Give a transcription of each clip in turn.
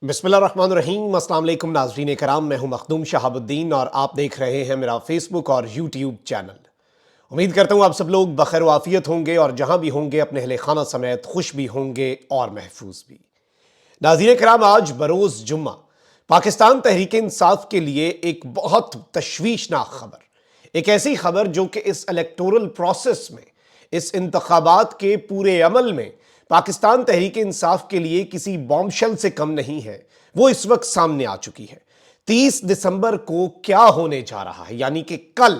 بسم اللہ الرحمن الرحیم۔ السلام علیکم ناظرین کرام، میں ہوں مخدوم شہاب الدین اور آپ دیکھ رہے ہیں میرا فیس بک اور یوٹیوب چینل۔ امید کرتا ہوں آپ سب لوگ بخیر و عافیت ہوں گے اور جہاں بھی ہوں گے اپنے اہل خانہ سمیت خوش بھی ہوں گے اور محفوظ بھی۔ ناظرین کرام، آج بروز جمعہ پاکستان تحریک انصاف کے لیے ایک بہت تشویشناک خبر، ایک ایسی خبر جو کہ اس الیکٹورل پروسیس میں، اس انتخابات کے پورے عمل میں پاکستان تحریک انصاف کے لیے کسی بوم شل سے کم نہیں ہے، وہ اس وقت سامنے آ چکی ہے۔ 30 دسمبر کو کیا ہونے جا رہا ہے، یعنی کہ کل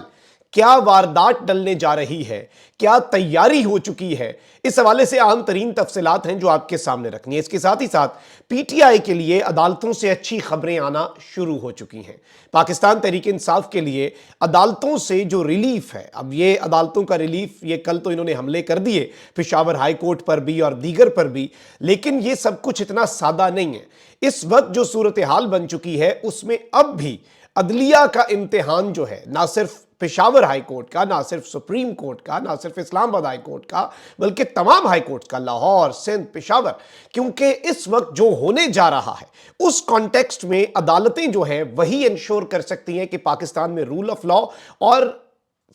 کیا واردات ڈلنے جا رہی ہے، کیا تیاری ہو چکی ہے، اس حوالے سے اہم ترین تفصیلات ہیں جو آپ کے سامنے رکھنی ہے۔ اس کے ساتھ ہی ساتھ پی ٹی آئی کے لیے عدالتوں سے اچھی خبریں آنا شروع ہو چکی ہیں۔ پاکستان تحریک انصاف کے لیے عدالتوں سے جو ریلیف ہے، اب یہ عدالتوں کا ریلیف، یہ کل تو انہوں نے حملے کر دیے پشاور ہائی کورٹ پر بھی اور دیگر پر بھی، لیکن یہ سب کچھ اتنا سادہ نہیں ہے۔ اس وقت جو صورتحال بن چکی ہے اس میں اب بھی عدلیہ کا امتحان جو ہے، نہ صرف پشاور ہائی کورٹ کا، نہ صرف سپریم کورٹ کا، نہ صرف اسلام آباد ہائی کورٹ کا، بلکہ تمام ہائی کورٹ کا، لاہور، سندھ، پشاور، کیونکہ اس وقت جو ہونے جا رہا ہے اس کانٹیکسٹ میں عدالتیں جو ہیں وہی انشور کر سکتی ہیں کہ پاکستان میں رول آف لا اور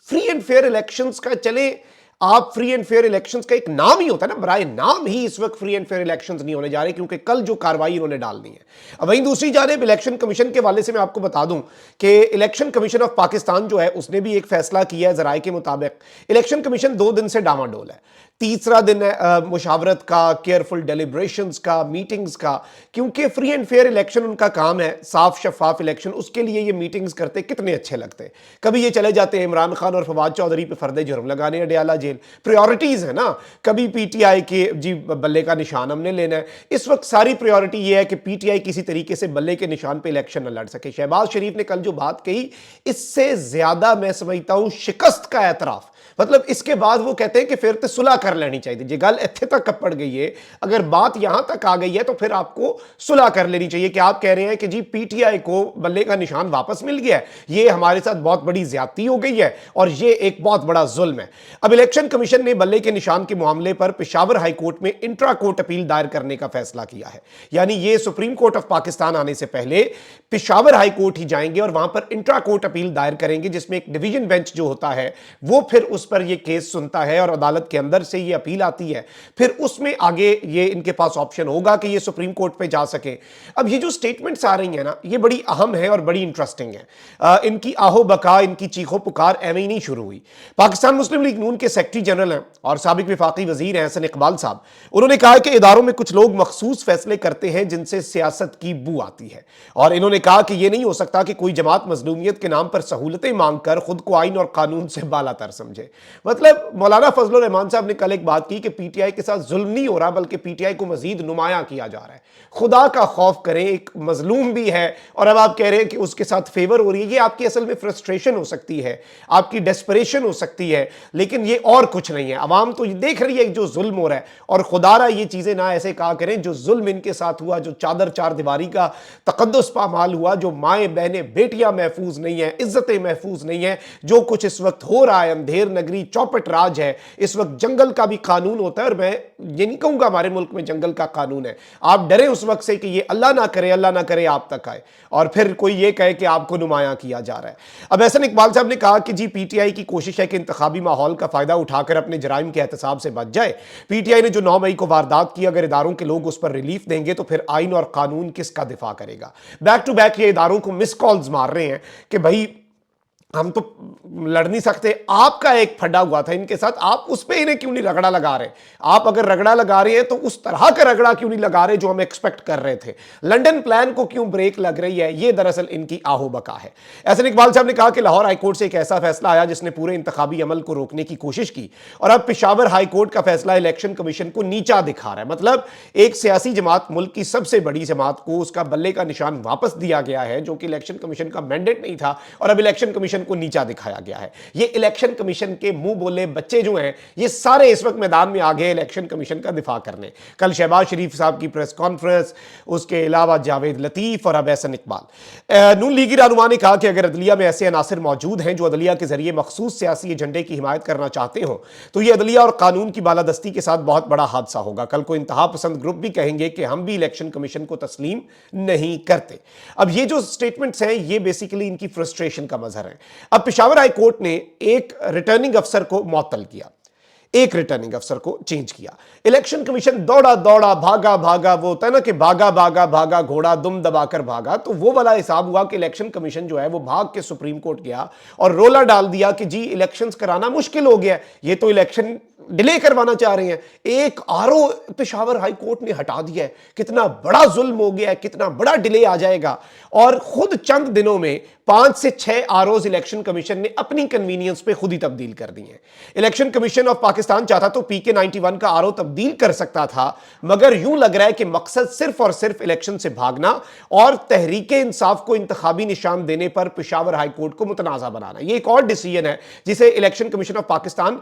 فری اینڈ فیئر الیکشنز کا چلے۔ آپ فری اینڈ فیئر الیکشنز کا ایک نام ہی ہوتا ہے نا، برائے نام ہی اس وقت فری اینڈ فیئر الیکشنز نہیں ہونے جا رہے، کیونکہ کل جو کاروائی انہوں نے ڈالنی ہے۔ اب وہیں دوسری جانب الیکشن کمیشن کے حوالے سے میں آپ کو بتا دوں کہ الیکشن کمیشن آف پاکستان جو ہے اس نے بھی ایک فیصلہ کیا ہے ذرائع کے مطابق۔ الیکشن کمیشن 2 دن سے ڈاواں ڈول ہے۔ تیسرا دن ہے مشاورت کا، کیئرفل ڈیلیبریشنز کا، میٹنگز کا، کیونکہ فری اینڈ فیئر الیکشن ان کا کام ہے، صاف شفاف الیکشن، اس کے لیے یہ میٹنگز کرتے کتنے اچھے لگتے ہیں۔ کبھی یہ چلے جاتے ہیں عمران خان اور فواد چودھری پہ فرد جرم لگانے اڈیالہ جیل، پریورٹیز ہے نا۔ کبھی پی ٹی آئی کے جی بلے کا نشان ہم نے لینا ہے۔ اس وقت ساری پریورٹی یہ ہے کہ پی ٹی آئی کسی طریقے سے بلے کے نشان پہ الیکشن نہ لڑ سکے۔ شہباز شریف نے کل جو بات کہی، اس سے زیادہ میں سمجھتا ہوں شکست کا اعتراف، مطلب اس کے بعد وہ کہتے ہیں کہ پھر تو صلح کر لینی چاہیے۔ جی گل ایتھے تک کپڑ گئی ہے، اگر بات یہاں تک آ گئی ہے تو پھر آپ کو صلح کر لینی چاہیے کہ آپ کہہ رہے ہیں کہ جی پی ٹی آئی کو بلے کا نشان واپس مل گیا ہے، یہ ہمارے ساتھ بہت بڑی زیادتی ہو گئی ہے اور یہ ایک بہت بڑا ظلم ہے۔ اب الیکشن کمیشن نے بلے کے نشان کے معاملے پر پشاور ہائی کورٹ میں انٹرا کورٹ اپیل دائر کرنے کا فیصلہ کیا ہے، یعنی یہ سپریم کورٹ آف پاکستان آنے سے پہلے پشاور ہائی کورٹ ہی جائیں گے اور وہاں پر انٹرا کورٹ اپیل دائر کریں گے، جس میں ایک ڈویژن بینچ جو ہوتا ہے وہ پھر اس پر یہ کیس سنتا ہے اور عدالت کے اندر سے یہ اپیل آتی ہے، پھر اس میں آگے یہ ان کے پاس آپشن ہوگا کہ یہ سپریم کورٹ پہ جا سکے۔ اب یہ جو سٹیٹمنٹس آ رہی ہیں نا، یہ بڑی اہم ہے اور بڑی انٹرسٹنگ ہے۔ ان کی آہو بکا، ان کی چیخو پکار ایویں ہی نہیں شروع ہوئی۔ پاکستان مسلم لیگ نون کے سیکرٹری جنرل ہیں اور سابق وفاقی وزیر ہیں حسن اقبال صاحب، انہوں نے کہا کہ اداروں میں کچھ لوگ مخصوص فیصلے کرتے ہیں جن سے سیاست کی بو آتی ہے، اور انہوں نے کہا کہ یہ نہیں ہو سکتا کہ کوئی جماعت مظلومیت کے نام پر سہولتیں مانگ کر خود کو آئین اور قانون سے بالا تر سمجھے۔ مطلب مولانا فضل الرحمان صاحب نے کل ایک بات کی کہ پی ٹی آئی کے ساتھ ظلم نہیں ہو رہا بلکہ پی ٹی آئی کو مزید نمایاں کیا جا رہا ہے۔ خدا کا خوف کریں، ایک مظلوم بھی ہے اور اب آپ کہہ رہے ہیں کہ اس کے ساتھ فیور ہو رہی ہے۔ یہ آپ کی اصل میں فرسٹریشن ہو سکتی ہے، آپ کی ڈیسپریشن ہو سکتی ہے، لیکن یہ اور کچھ نہیں ہے۔ عوام تو یہ دیکھ رہی ہے جو ظلم ہو رہا ہے، اور خدا را یہ چیزیں نہ ایسے کہا کریں، جو ظلم ان کے ساتھ ہوا، جو چادر چار دیواری کا تقدس پامال ہوا، جو مائیں بہنیں بیٹیاں محفوظ نہیں ہیں، عزتیں محفوظ نہیں ہیں، جو کچھ اس وقت ہو رہا ہے، اندھیر نگری چوپٹ راج ہے، اس وقت جنگل کا بھی قانون ہوتا ہے، اور میں یہ نہیں کہوں گا ہمارے ملک میں جنگل کا قانون ہے۔ آپ ڈریں اس وقت سے کہ یہ اللہ نہ کرے آپ تک آئے اور پھر کوئی یہ کہے کہ آپ کو نمایاں کیا جا رہا ہے۔ اب حسن اقبال صاحب نے کہا کہ جی پی ٹی آئی کی کوشش ہے کہ انتخابی ماحول کا فائدہ اٹھا کر اپنے جرائم کے احتساب سے بچ جائے۔ پی ٹی آئی نے جو 9 مئی کو واردات کی، اگر اداروں کے لوگ اس پر ریلیف دیں گے تو پھر آئین اور قانون کس کا دفاع کرے گا؟ بیک ٹو بیک یہ اداروں کو مس کالز مار رہے ہیں کہ بھائی ہم تو لڑ نہیں سکتے۔ آپ کا ایک پھڈا ہوا تھا ان کے ساتھ، آپ اس پہ انہیں کیوں نہیں رگڑا لگا رہے؟ آپ اگر رگڑا لگا رہے ہیں تو اس طرح کا رگڑا کیوں نہیں لگا رہے جو ہم ایکسپیکٹ کر رہے تھے؟ لنڈن پلان کو کیوں بریک لگ رہی ہے؟ یہ دراصل ان کی آہو بکا ہے۔ حسن اقبال صاحب نے کہا کہ لاہور ہائی کورٹ سے ایک ایسا فیصلہ آیا جس نے پورے انتخابی عمل کو روکنے کی کوشش کی، اور اب پشاور ہائی کورٹ کا فیصلہ الیکشن کمیشن کو نیچا دکھا رہا ہے۔ مطلب ایک سیاسی جماعت، ملک کی سب سے بڑی جماعت کو اس کا بلے کا نشان واپس دیا گیا ہے، جو کہ الیکشن کمیشن کا مینڈیٹ نہیں تھا، اور اب الیکشن کمیشن کمیشن کو نیچا دکھایا گیا ہے۔ یہ الیکشن کمیشن کے منہ بولے بچے جو ہیں یہ سارے اس وقت میدان میں آگے الیکشن کمیشن کا دفاع کرنے۔ کل شہباز شریف صاحب کی پریس کانفرنس، اس کے علاوہ جاوید لطیف اور اب احسن اقبال۔ نون لیگی رہنما نے کہا کہ اگر عدلیہ میں ایسے عناصر موجود ہیں جو عدلیہ کے ذریعے مخصوص سیاسی ایجنڈے کی حمایت کرنا چاہتے ہوں تو یہ عدلیہ اور قانون کی بالادستی کے ساتھ بہت بڑا حادثہ ہوگا۔ کل کو انتہا پسند گروپ بھی کہیں گے کہ ہم بھی الیکشن کمیشن کو تسلیم نہیں کرتے۔ اب یہ جو سٹیٹمنٹس ہیں یہ بیسیکلی ان کی فرسٹریشن کا مظہر ہے۔ اب پشاور ہائی کورٹ نے ایک ریٹرننگ افسر کو معطل کیا، ایک ریٹرننگ افسر کو چینج کیا۔ الیکشن کمیشن دوڑا دوڑا بھاگا بھاگا، وہ ہوتا ہے نا کہ بھاگا بھاگا بھاگا گھوڑا دم دبا کر بھاگا، تو وہ والا حساب ہوا کہ الیکشن کمیشن جو ہے وہ بھاگ کے سپریم کورٹ گیا اور رولا ڈال دیا کہ جی الیکشنز کرانا مشکل ہو گیا، یہ تو الیکشن ڈیلے کروانا چاہ رہے ہیں۔ ایک R O Peshawar high court نے ہٹا دیا ہے، کتنا بڑا ظلم ہو گیا ہے، کتنا بڑا ڈیلے آ جائے گا۔ اور خود چند دنوں میں 5 سے 6 آر اوز الیکشن کمیشن نے اپنی کنوینئنس پہ خود ہی تبدیل کر دی ہیں۔ الیکشن کمیشن آف پاکستان چاہتا تو پی کے 91 کا آر او تبدیل کر سکتا تھا، مگر یوں لگ رہا ہے کہ مقصد صرف اور صرف الیکشن سے بھاگنا اور تحریک انصاف کو انتخابی نشان دینے پر پشاور ہائی کورٹ کو متنازع بنانا۔ یہ ایک اور ڈیسیژن ہے جسے election commission of Pakistan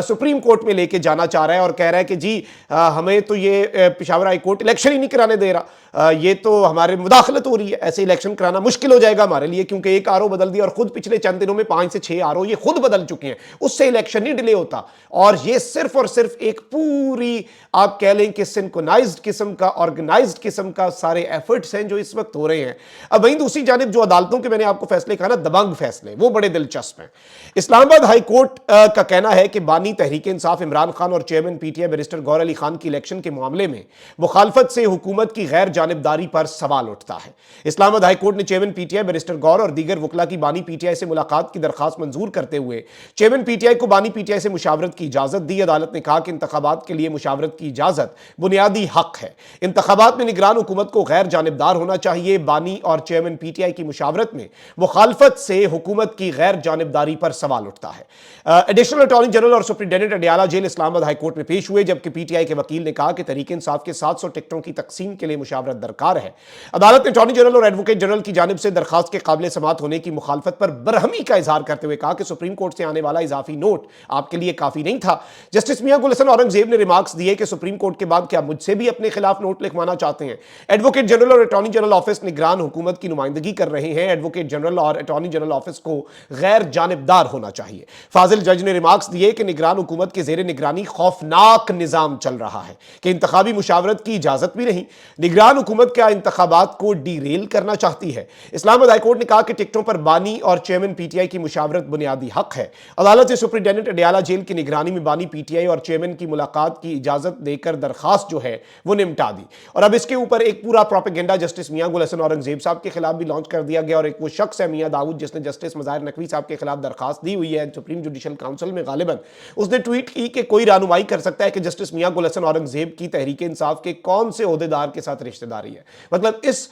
supreme court میں لے کے جانا چاہ رہا ہے اور کہہ رہا ہے کہ جی ہمیں تو یہ پشاور ہائی کورٹ الیکشن ہی نہیں کرانے دے رہا، یہ تو ہمارے مداخلت ہو رہی ہے، ایسے الیکشن کرانا مشکل ہو جائے گا ہمارے لیے، کیونکہ ایک آر او بدل دیا اور خود پچھلے چند دنوں میں 5 سے 6 آر او یہ خود بدل چکے ہیں، اس سے الیکشن نہیں ڈیلے ہوتا۔ اور یہ صرف اور صرف ایک پوری آپ کہہ لیں کہ سنکونائزڈ قسم کا، آرگنائزڈ قسم کا سارے ایفرٹس ہیں جو اس وقت ہو رہے ہیں۔ اب وہیں دوسری جانب جو عدالتوں کے میں نے آپ کو فیصلے کہا نا، دبنگ فیصلے، وہ بڑے دلچسپ ہیں۔ اسلام آباد ہائی کورٹ کا کہنا ہے کہ بانی تحریک انصاف عمران خان اور chairman P T I barrister گور علی خان کی الیکشن کے معاملے میں مخالفت سے حکومت کی غیر جانبداری پر سوال اٹھتا ہے۔ اسلام آباد ہائی کورٹ نے chairman P T I barrister گور اور دیگر وکلاء کی بانی پی ٹی آئی سے ملاقات کی درخواست منظور کرتے ہوئے چیئرمین پی ٹی آئی کو بانی پی ٹی آئی سے مشاورت کی اجازت دی۔ عدالت نے کہا کہ انتخابات کے لیے مشاورت کی اجازت بنیادی حق ہے، انتخابات میں نگران حکومت کو غیر جانبدار ہونا چاہیے۔ بانی اور چیئرمین پی ٹی آئی کی مشاورت میں مخالفت سے حکومت کی غیر جانبداری پر سوال اٹھتا ہے۔ ایڈیشنل اٹارنی جنرل اور سپرنٹینڈنٹ اڈیالہ جیل اسلام آباد ہائی کورٹ میں پیش ہوئے، جبکہ پی ٹی آئی کے وکیل نے کہا کہ تحریک انصاف کے 700 ٹکٹوں کی تقسیم کے لیے مشاورت درکار ہے۔ عدالت نے اٹارنی جنرل اور ایڈوکیٹ جنرل کی جانب سے درخواست کے قابل سماعت ہونے کی مخالفت پر برہمی کا اظہار کرتے ہوئے کہا کہ سپریم کورٹ سے آنے والا اضافی نوٹ آپ کے لیے کافی نہیں تھا۔ جسٹس میاں گل حسن اورنگزیب نے ریمارکس دیے کہ سپریم کورٹ کے بعد کیا مجھ سے بھی اپنے خلاف نوٹ لکھوانا چاہتے ہیں؟ ایڈوکیٹ جنرل اور اٹارنی جنرل آفس نگران حکومت کی نمائندگی کر رہے ہیں، ایڈوکیٹ جنرل اور اٹارنی جنرل آفس کو غیر جانبدار ہونا چاہیے۔ فاضل جج نے ریمارکس دیے کہ نگران حکومت کے زیر نگرانی خوفناک نظام چل رہا ہے کہ انتخابی مشاورت کی اجازت بھی نہیں۔ نگران حکومت کیا انتخابات کو ڈی ریل کرنا چاہتی ہے؟ اسلام آباد ہائی کورٹ نے کہا کہ ٹکٹوں پر بانی اور چیئرمین پی ٹی آئی کی مشاورت بنیادی حق ہے۔ عدالت نے سپرنٹینڈنٹ اڈیالہ جیل کی نگرانی میں بانی پی ٹی آئی اور چیئرمین کی ملاقات کی اجازت دے کر درخواست جو ہے وہ نمٹا دی۔ اور اب اس کے اوپر ایک پورا پروپیگنڈا جسٹس میاں گل حسن اورنگزیب صاحب کے خلاف بھی لانچ کر دیا گیا، اور ایک وہ شخص ہے میاں داؤد جس نے جسٹس مظاہر نقوی صاحب کے خلاف درخواست دی ہوئی ہے سپریم جوڈیشل کاؤنسل میں، غالباً اس نے ٹویٹ کی کہ کوئی رہنمائی کر سکتا ہے کہ جسٹس میاں گل حسن اورنگزیب کی تحریک انصاف کے کون سے عہدیدار کے ساتھ رشتہ داری ہے۔ مطلب اس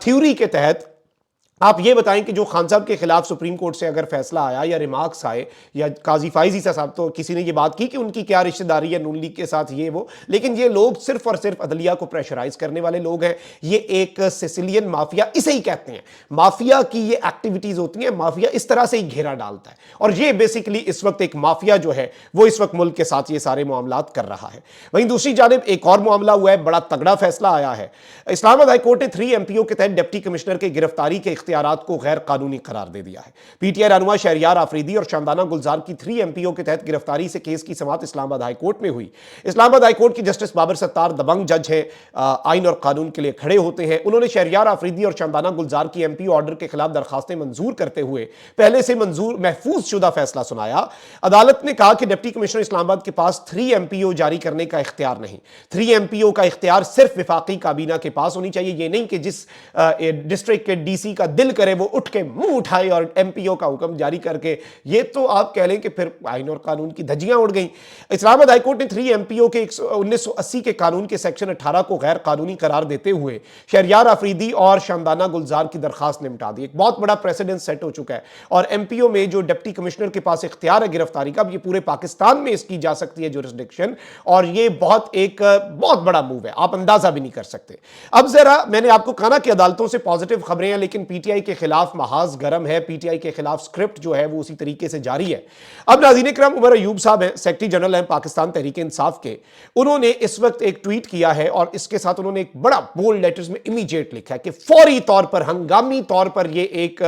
تھیوری کے تحت آپ یہ بتائیں کہ جو خان صاحب کے خلاف سپریم کورٹ سے اگر فیصلہ آیا یا ریمارکس آئے یا قاضی فائز عیسیٰ صاحب، تو کسی نے یہ بات کی کہ ان کی کیا رشتہ داری ہے نون لیگ کے ساتھ، یہ وہ، لیکن یہ لوگ صرف اور صرف عدلیہ کو پریشرائز کرنے والے لوگ ہیں۔ یہ ایک سیسیلین مافیا اسے ہی کہتے ہیں، مافیا کی یہ ایکٹیویٹیز ہوتی ہیں، مافیا اس طرح سے ہی گھیرا ڈالتا ہے، اور یہ بیسیکلی اس وقت ایک مافیا جو ہے وہ اس وقت ملک کے ساتھ یہ سارے معاملات کر رہا ہے۔ وہیں دوسری جانب ایک اور معاملہ ہوا ہے، بڑا تگڑا فیصلہ آیا ہے۔ اسلام آباد ہائی کورٹ نے 3 ایم پی او کے تحت ڈپٹی کمشنر کے گرفتاری کے اختیارات کو غیر قانونی قرار دے دیا ہے۔ پی ٹی آئی رہنما شہریار آفریدی اور شاندانہ گلزار کی 3 ایم پی او کے تحت گرفتاری سے کیس کی سماعت اسلام آباد ہائی کورٹ میں ہوئی۔ اسلام آباد ہائی کورٹ کی جسٹس بابر ستار دبنگ جج ہیں، آئین اور قانون کے لیے کھڑے ہوتے ہیں۔ انہوں نے شہریار آفریدی اور شاندانہ گلزار کی ایم پی او آرڈر کے خلاف درخواستیں منظور کرتے ہوئے پہلے سے محفوظ شدہ فیصلہ سنایا۔ عدالت نے کہا کہ ڈپٹی کمشنر اسلام آباد کے پاس 3 ایم پی او جاری کرنے کا اختیار نہیں، 3 ایم پی او کا اختیار صرف وفاقی کابینہ کے پاس ہونی چاہیے۔ یہ نہیں کہ جس ڈسٹرکٹ کے ڈی سی کا دل کرے وہ اٹھ کے منہ اٹھائے اور ایم پی او کا حکم جاری کر کے، یہ تو آپ کہہ لیں کہ پھر آئین اور قانون کی دھجیاں اڑ گئیں۔ اسلام آباد ہائی کورٹ نے 3 ایم پی او کے 1980 کے قانون کے سیکشن 18 کو غیر قانونی قرار دیتے ہوئے شہریار آفریدی اور شاندانہ گلزار کی درخواست نمٹا دی۔ ایک بہت بڑا پریسیڈنس سیٹ ہو چکا ہے، اور ایم پی او میں جو ڈپٹی کمشنر کے پاس اختیار ہے گرفتاری کا، اب یہ پورے پاکستان میں اس کی جا سکتی ہے جورسڈکشن، اور یہ بہت بڑا موو ہے، آپ اندازہ بھی نہیں کر سکتے۔ اب ذرا میں نے آپ کو کہا نا کہ عدالتوں سے پازیٹیو خبریں ہیں، لیکن پی ٹی آئی کے خلاف محاذ گرم ہے، پی ٹی آئی کے خلاف سکرپٹ جو ہے وہ اسی طریقے سے جاری ہے۔ اب ناظرین اکرام، عمر ایوب صاحب ہیں، سیکرٹری جنرل ہیں پاکستان تحریک انصاف کے، انہوں نے اس وقت ایک ٹویٹ کیا ہے اور اس کے ساتھ انہوں نے ایک بڑا بولڈ لیٹرز میں امیجیٹ لکھا ہے کہ فوری طور پر، ہنگامی طور پر یہ ایک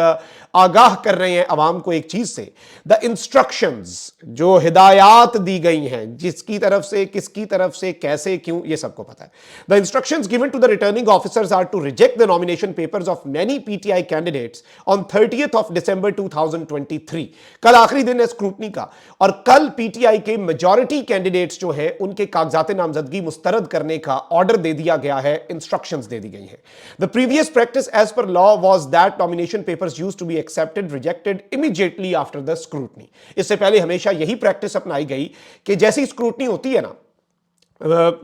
آگاہ کر رہے ہیں عوام کو ایک چیز سے، دا انسٹرکشنز، جو ہدایات دی گئی ہیں، جس کی طرف سے، کس کی طرف سے، کیسے، کیوں، یہ سب کو پتا ہے۔ The instructions given to the returning officers are to reject the nomination papers of many PTI candidates on 30th of December 2023۔ کل آخری دن ہے اسکروٹنی کا، اور کل پی ٹی آئی کے میجورٹی کینڈیڈیٹس جو ہیں ان کے کاغذات نامزدگی مسترد کرنے کا آرڈر دے دیا گیا ہے، انسٹرکشنز دے دی گئی ہیں۔ The previous practice as per law was that nomination papers used to be accepted, rejected immediately after the scrutiny۔ اس سے پہلے ہمیشہ یہی پریکٹس اپنائی گئی کہ جیسی اسکروٹنی ہوتی ہے نا،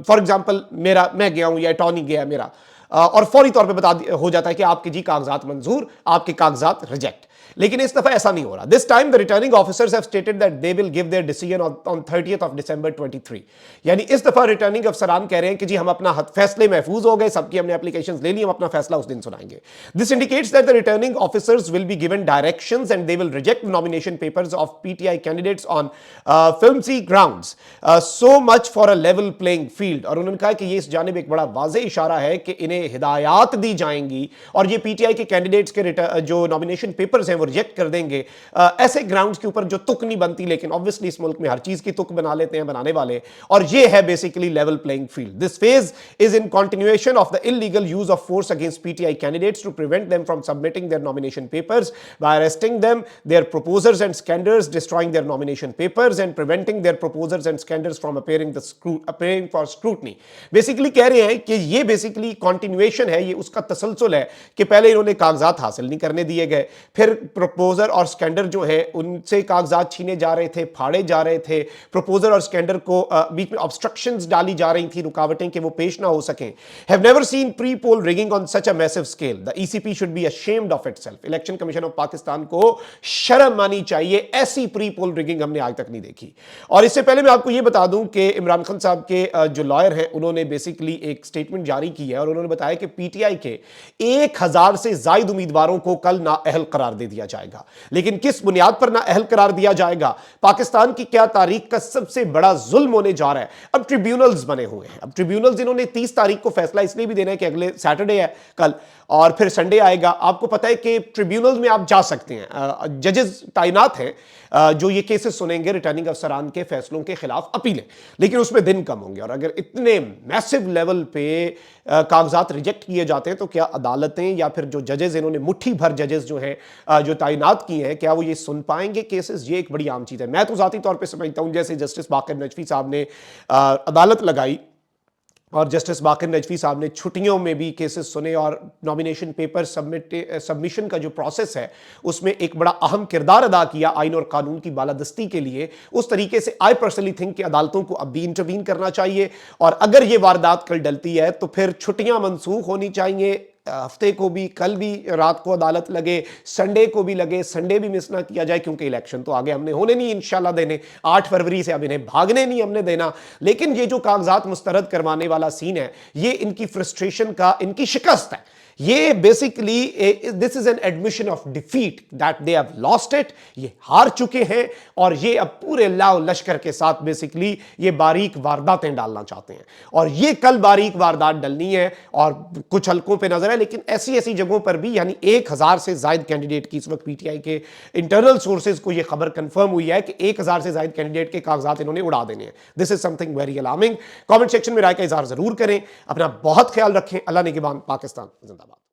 فار ایگزامپل میں گیا ہوں یا اٹارنی گیا میرا، اور فوری طور پہ ہو جاتا ہے کہ آپ کے جی کاغذات منظور، آپ کے کاغذات ریجیکٹ۔ لیکن اس دفعہ ایسا نہیں ہو رہا۔ This time the returning officers have stated that they will give their decision on 30th of December 23۔ یعنی اس دفعہ ریٹرننگ افسران کہہ رہے ہیں کہ جی ہم اپنا فیصلے محفوظ ہو گئے، سب کی ہم نے اپلیکیشنز لے لی، ہم اپنا فیصلہ اس دن سنائیں گے۔ This indicates that the returning officers will be given directions and they will reject the nomination papers of PTI candidates on flimsy grounds, so much for a level playing field۔ اور انہوں نے کہا کہ یہ اس جانب ایک بڑا واضح اشارہ ہے کہ انہیں ہدایات دی جائیں گی اور یہ پی ٹی آئی کے کینڈیڈیٹس کے جو نامینیشن پیپرز ہیں وہ ریجیکٹ کر دیں گے ایسے گراؤنڈز کے اوپر جو تک نہیں بنتی، لیکن obviously اس ملک میں ہر چیز کی تک بنا لیتے ہیں بنانے والے، اور یہ ہے basically level playing field. This phase is in continuation of the illegal use of force against PTI candidates to prevent them from submitting their nomination papers by arresting them, their proposers and scanders, destroying their nomination papers and preventing their proposers and scanders from appearing for scrutiny۔ Basically کہہ رہے ہیں کہ یہ basically continuation ہے، یہ اس کا تسلسل ہے کہ پہلے انہوں نے کاغذات حاصل نہیں کرنے دیے گئے، پھر پروپوزر اور سکینڈر جو ہے ان سے کاغذات چھینے جا رہے تھے، پھاڑے جا رہے تھے، پروپوزر اور سکینڈر کو بیچ میں obstructions ڈالی جا رہی تھی، رکاوٹیں کہ وہ پیش نہ ہو سکیں۔ Have never seen pre-poll rigging on such a massive scale۔ The ECP should be ashamed of itself۔ Election commission of Pakistan کو شرم آنی چاہیے، ایسی پری پول ریگنگ ہم نے آج تک نہیں دیکھی۔ اور اس سے پہلے میں آپ کو یہ بتا دوں کہ عمران خان صاحب کے جو لائر ہیں انہوں نے بیسیکلی ایک سٹیٹمنٹ جاری کی ہے اور انہوں نے بتایا کہ پی ٹی آئی کے 1000 سے زائد امیدواروں کو کل نااہل قرار دے دیا جائے گا۔ لیکن کس بنیاد پر نااہل قرار دیا جائے گا؟ پاکستان کی کیا تاریخ کا سب سے بڑا ظلم ہونے جا رہا ہے۔ اب ٹریبیونلز بنے ہوئے ہیں، اب ٹریبیونلز انہوں نے 30 تاریخ کو فیصلہ اس لیے بھی دینا ہے کہ اگلے سیٹرڈے ہے کل، اور پھر سنڈے آئے گا۔ آپ کو پتہ ہے کہ ٹریبیونلز میں آپ جا سکتے ہیں، ججز تعینات ہیں جو یہ کیسز سنیں گے ریٹرننگ افسران کے فیصلوں کے خلاف اپیلیں، لیکن اس میں دن کم ہوں گے۔ اور اگر اتنے میسو لیول پہ کاغذات ریجیکٹ کیے جاتے ہیں تو کیا عدالتیں یا پھر جو ججز انہوں نے مٹھی بھر ججز جو ہیں جو تعینات کیے ہیں، کیا وہ یہ سن پائیں گے کیسز؟ یہ ایک بڑی عام چیز ہے۔ میں تو ذاتی طور پہ سمجھتا ہوں جیسے جسٹس باقر نجفی صاحب نے عدالت لگائی اور جسٹس باقر نجفی صاحب نے چھٹیوں میں بھی کیسز سنے اور نامینیشن پیپر سبمیشن کا جو پروسیس ہے اس میں ایک بڑا اہم کردار ادا کیا آئین اور قانون کی بالادستی کے لیے، اس طریقے سے آئی پرسنلی تھنک کہ عدالتوں کو اب بھی انٹروین کرنا چاہیے، اور اگر یہ واردات کل ڈلتی ہے تو پھر چھٹیاں منسوخ ہونی چاہیے، ہفتے کو بھی، کل بھی رات کو عدالت لگے، سنڈے کو بھی لگے، سنڈے بھی مس نہ کیا جائے، کیونکہ الیکشن تو آگے ہم نے ہونے نہیں انشاءاللہ دینے، 8 فروری سے اب انہیں بھاگنے نہیں ہم نے دینا۔ لیکن یہ جو کاغذات مسترد کروانے والا سین ہے، یہ ان کی فرسٹریشن کا، ان کی شکست ہے۔ یہ basically this is an admission of defeat that they have lost it, یہ ہار چکے ہیں اور یہ اب پورے لاؤ لشکر کے ساتھ بیسیکلی یہ باریک وارداتیں ڈالنا چاہتے ہیں، اور یہ کل باریک واردات ڈلنی ہے اور کچھ حلقوں پہ نظر ہے، لیکن ایسی جگہوں پر بھی، یعنی 1000 سے زائد کینڈیڈیٹ کی اس وقت پی ٹی آئی کے انٹرنل سورسز کو یہ خبر کنفرم ہوئی ہے کہ 1000 سے زائد کینڈیڈیٹ کے کاغذات انہوں نے اڑا دینے ہیں۔ This is something very alarming. Comment section میں رائے کا اظہار ضرور کریں، اپنا بہت خیال رکھیں۔ اللہ نگہبان، پاکستان زندہ باد۔